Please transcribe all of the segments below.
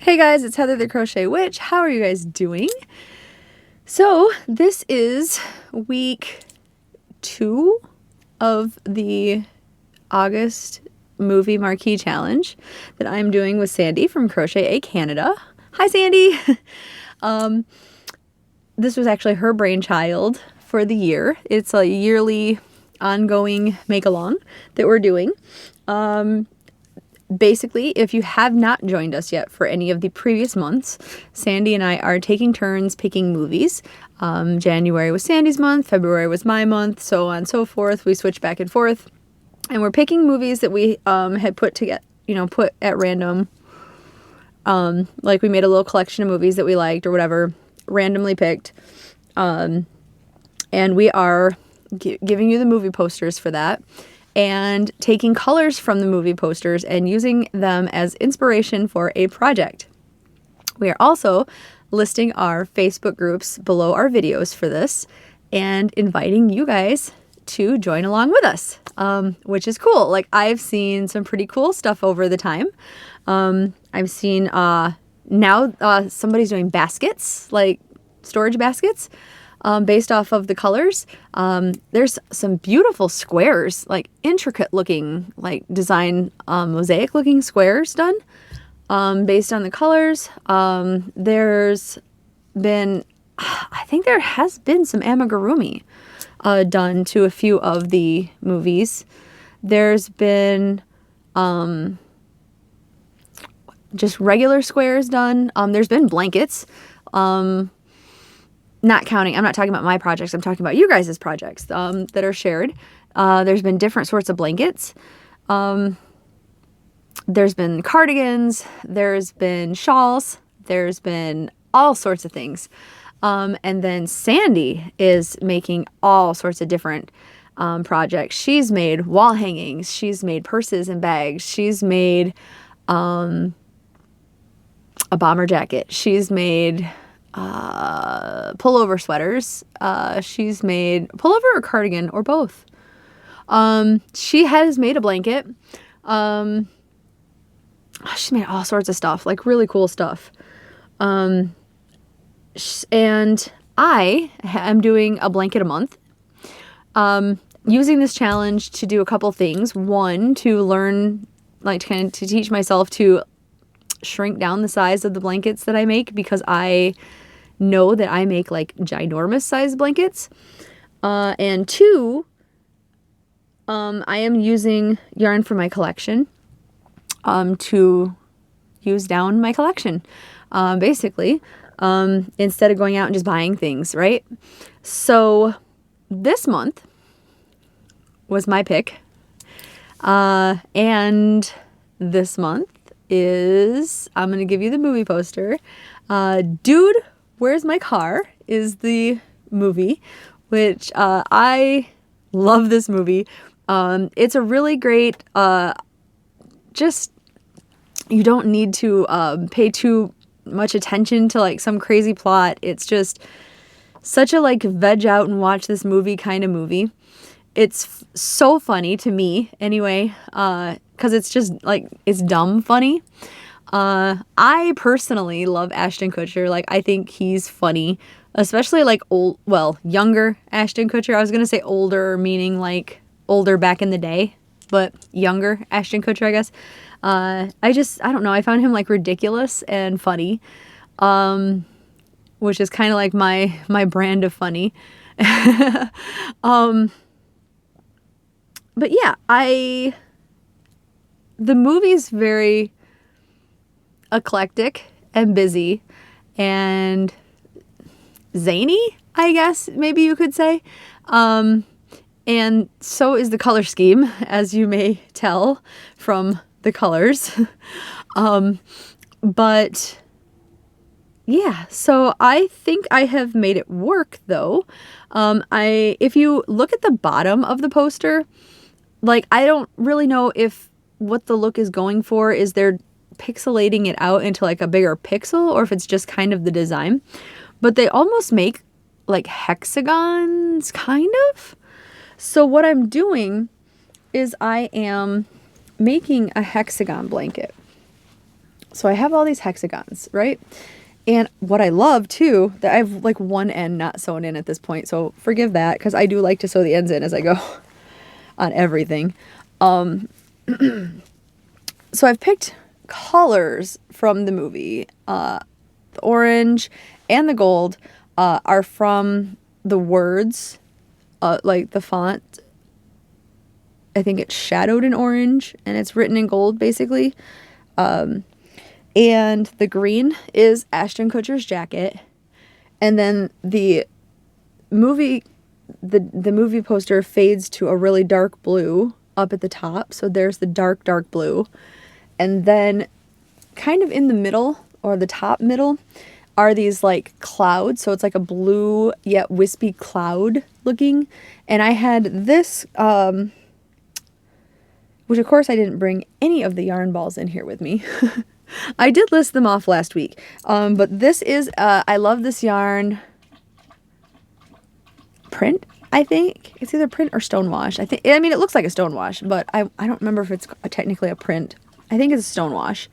Hey guys, it's Heather the Crochet Witch. How are you guys doing? So this is week 2 of the August movie Marquee challenge that I'm doing with Sandy from Crochet A Canada. Hi Sandy! This was actually her brainchild for the year. It's a yearly ongoing make-along that we're doing. Basically, if you have not joined us yet for any of the previous months, Sandy and I are taking turns picking movies. January was Sandy's month, February was my month, so on and so forth. We switch back and forth. And we're picking movies that we had put together, put at random. Like we made a little collection of movies that we liked or whatever, randomly picked. And we are giving you the movie posters for that, and taking colors from the movie posters and using them as inspiration for a project. We are also listing our Facebook groups below our videos for this and inviting you guys to join along with us, which is cool. Like, I've seen some pretty cool stuff over the time. I've seen now somebody's doing baskets, like storage baskets, based off of the colors. There's some beautiful squares, like intricate looking, like design, mosaic looking squares done, based on the colors. There's been, I think there has been some amigurumi, done to a few of the movies. There's been, just regular squares done. There's been blankets, not counting, I'm not talking about my projects, I'm talking about you guys' projects that are shared. There's been different sorts of blankets. There's been cardigans, there's been shawls, there's been all sorts of things. And then Sandy is making all sorts of different projects. She's made wall hangings, she's made purses and bags, she's made a bomber jacket, she's made pullover sweaters. She's made pullover or cardigan or both. She has made a blanket. She's made all sorts of stuff, like really cool stuff. And I am doing a blanket a month. Using this challenge to do a couple things. One, to learn, like to teach myself to shrink down the size of the blankets that I make, because I know that I make like ginormous size blankets. And two, I am using yarn from my collection to use down my collection, basically, instead of going out and just buying things, right? So this month was my pick, and this month is, I'm going to give you the movie poster. Dude, Where's My Car is the movie, which I love this movie. It's a really great, just, you don't need to pay too much attention to like some crazy plot. It's just such a like veg out and watch this movie kind of movie. It's so funny to me anyway, because it's just like, it's dumb funny. I personally love Ashton Kutcher. Like, I think he's funny, especially like younger Ashton Kutcher. I was going to say older, meaning like older back in the day, but younger Ashton Kutcher, I guess. I don't know. I found him like ridiculous and funny, which is kind of like my brand of funny. But yeah, the movie's very eclectic and busy and zany, I guess maybe you could say. And so is the color scheme, as you may tell from the colors. But yeah, so I think I have made it work though. If you look at the bottom of the poster, like, I don't really know if what the look is going for is they're pixelating it out into like a bigger pixel, or if it's just kind of the design, but they almost make like hexagons, kind of. So what I'm doing is I am making a hexagon blanket. So I have all these hexagons, right? And what I love too, that I have like one end not sewn in at this point, so forgive that, because I do like to sew the ends in as I go on everything. So I've picked colors from the movie. The orange and the gold are from the words, like the font. I think it's shadowed in orange and it's written in gold, basically. And the green is Ashton Kutcher's jacket. And then the movie poster fades to a really dark blue up at the top. So there's the dark, dark blue. And then kind of in the middle, or the top middle, are these like clouds. So it's like a blue yet wispy cloud looking. And I had this, which of course I didn't bring any of the yarn balls in here with me. I did list them off last week. But this is, I love this yarn. Print, I think. It's either print or stonewash. I mean, it looks like a stonewash, but I don't remember if it's technically a print. I think it's a stonewash.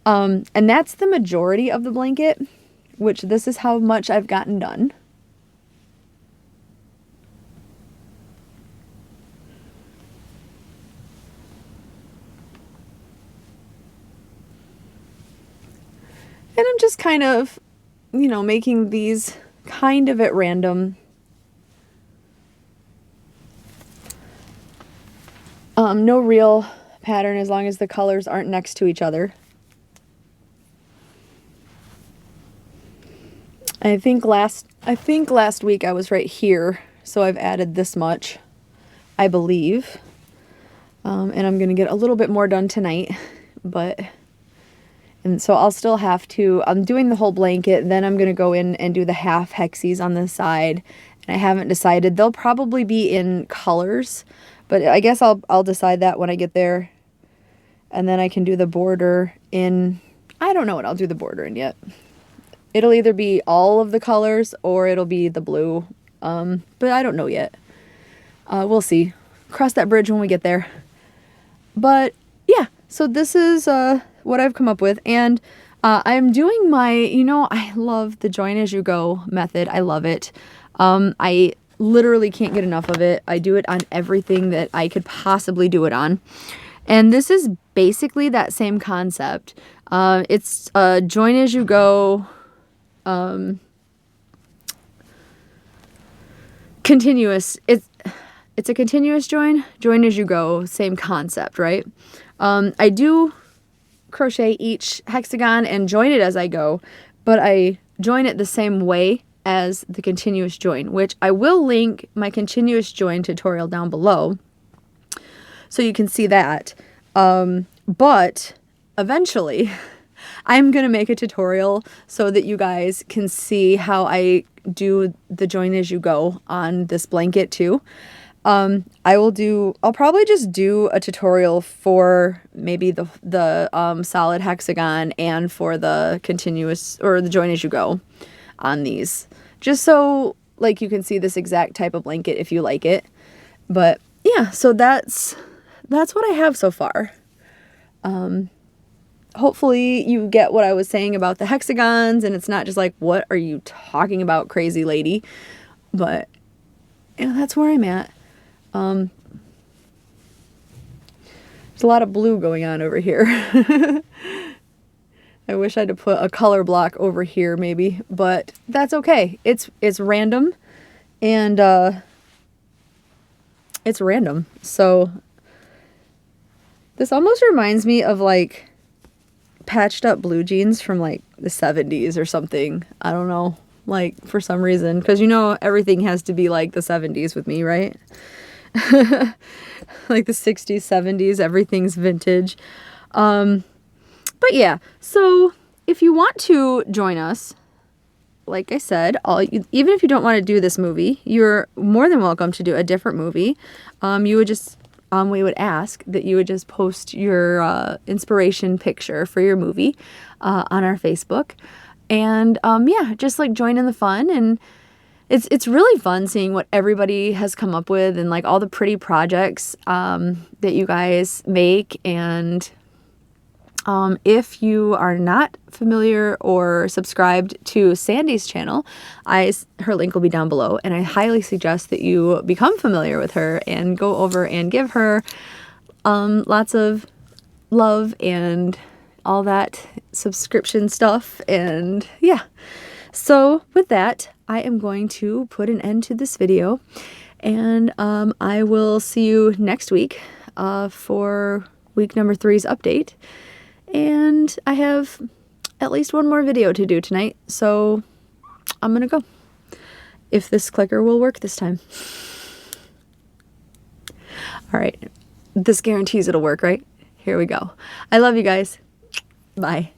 And that's the majority of the blanket, which this is how much I've gotten done. And I'm just kind of, making these kind of at random. No real pattern as long as the colors aren't next to each other. I think last week I was right here, so I've added this much, I believe. And I'm going to get a little bit more done tonight, and so I'll still have to, I'm doing the whole blanket, then I'm going to go in and do the half hexies on the side. And I haven't decided. They'll probably be in colors, but I guess I'll decide that when I get there. And then I can do the border in, I don't know what I'll do the border in yet. It'll either be all of the colors or it'll be the blue. But I don't know yet. We'll see. Cross that bridge when we get there. But yeah, so this is what I've come up with. And I'm doing my, I love the join as you go method. I love it. I literally can't get enough of it. I do it on everything that I could possibly do it on. And this is basically that same concept. It's join as you go, continuous. It's a continuous join as you go, same concept, right? I do crochet each hexagon and join it as I go, but I join it the same way as the continuous join, which I will link my continuous join tutorial down below so you can see that. But eventually I'm going to make a tutorial so that you guys can see how I do the join as you go on this blanket too. I'll probably just do a tutorial for maybe the solid hexagon and for the continuous or the join as you go on these, just so like you can see this exact type of blanket if you like it. But yeah, so that's what I have so far. Hopefully you get what I was saying about the hexagons and it's not just like, what are you talking about, crazy lady? But yeah, that's where I'm at. There's a lot of blue going on over here. I wish I'd have put a color block over here maybe, but that's okay. It's random and it's random. So this almost reminds me of like patched up blue jeans from like the 70s or something. I don't know, like for some reason, because everything has to be like the 70s with me, right? Like the 60s, 70s, everything's vintage. But yeah, so if you want to join us, like I said, even if you don't want to do this movie, you're more than welcome to do a different movie. We would ask that you would just post your inspiration picture for your movie on our Facebook. And yeah, just like join in the fun. And it's really fun seeing what everybody has come up with and like all the pretty projects that you guys make. And If you are not familiar or subscribed to Sandy's channel, her link will be down below, and I highly suggest that you become familiar with her and go over and give her lots of love and all that subscription stuff. And yeah, so with that, I am going to put an end to this video, and I will see you next week for week number 3's update. And I have at least one more video to do tonight, so I'm gonna go. If this clicker will work this time. All right, this guarantees it'll work, right? Here we go. I love you guys. Bye.